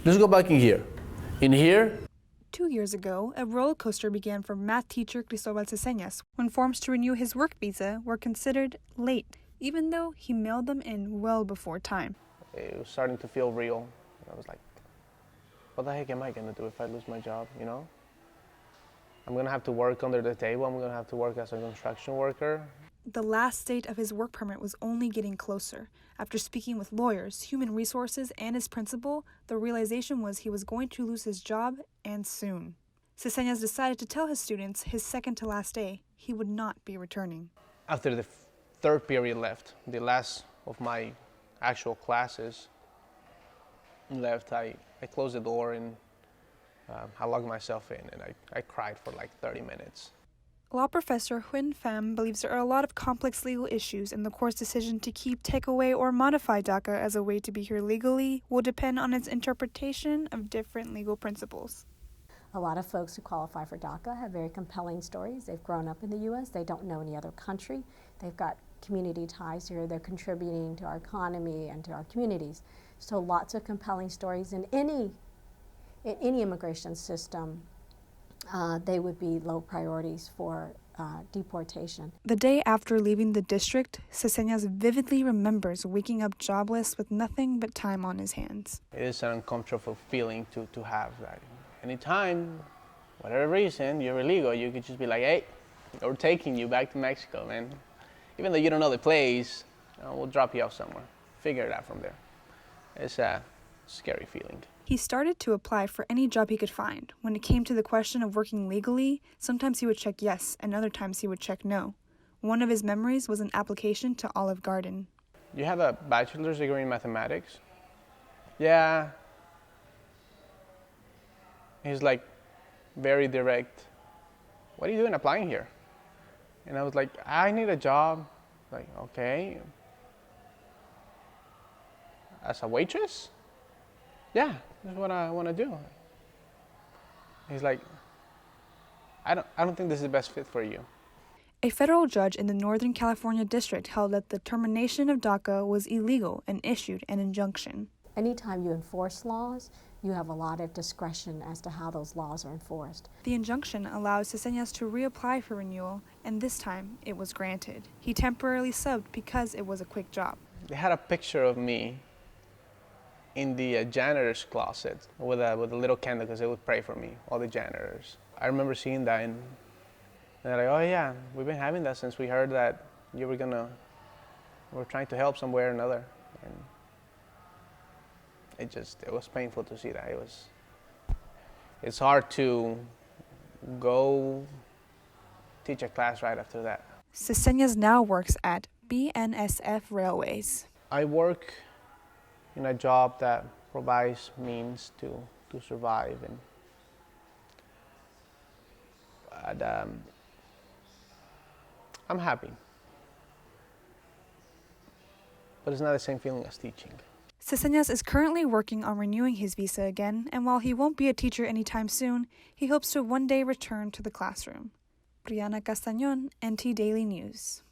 Let's go back in here. In here. 2 years ago, a roller coaster began for math teacher Cristobal Ceseñas when forms to renew his work visa were considered late, even though he mailed them in well before time. It was starting to feel real. I was like, what the heck am I going to do if I lose my job, you know? I'm going to have to work under the table. I'm going to have to work as a construction worker. The last date of his work permit was only getting closer. After speaking with lawyers, human resources, and his principal, the realization was he was going to lose his job, and soon. Ceseñas decided to tell his students his second to last day he would not be returning. After the third period left, the last of my actual classes left, I closed the door and I locked myself in, and I cried for like 30 minutes. Law professor Huynh Pham believes there are a lot of complex legal issues, and the court's decision to keep, take away, or modify DACA as a way to be here legally will depend on its interpretation of different legal principles. A lot of folks who qualify for DACA have very compelling stories. They've grown up in the U.S. They don't know any other country. They've got community ties here. They're contributing to our economy and to our communities. So lots of compelling stories. In any immigration system, they would be low priorities for deportation. The day after leaving the district, Ceseñas vividly remembers waking up jobless with nothing but time on his hands. It is an uncomfortable feeling to have that. Anytime, whatever reason, you're illegal, you could just be like, hey, we're taking you back to Mexico, man. Even though you don't know the place, we'll drop you off somewhere. Figure it out from there. It's a scary feeling. He started to apply for any job he could find. When it came to the question of working legally, sometimes he would check yes, and other times he would check no. One of his memories was an application to Olive Garden. You have a bachelor's degree in mathematics? Yeah. He's like very direct. What are you doing applying here? And I was like, I need a job. Like, okay. As a waitress? Yeah, that's what I want to do. He's like, I don't think this is the best fit for you. A federal judge in the Northern California district held that the termination of DACA was illegal and issued an injunction. Anytime you enforce laws, you have a lot of discretion as to how those laws are enforced. The injunction allows Ceseñas to reapply for renewal, and this time it was granted. He temporarily subbed because it was a quick job. They had a picture of me in the janitor's closet with a little candle because they would pray for me, all the janitors. I remember seeing that, and they're like, oh yeah, we've been having that since we heard that you we're trying to help somewhere or another. And it was painful to see that. It's hard to go teach a class right after that. Ceseñas now works at BNSF Railways. I work in a job that provides means to survive, and I'm happy. But it's not the same feeling as teaching. Ceseñas is currently working on renewing his visa again, and while he won't be a teacher anytime soon, he hopes to one day return to the classroom. Briana, Castenon, NT Daily News.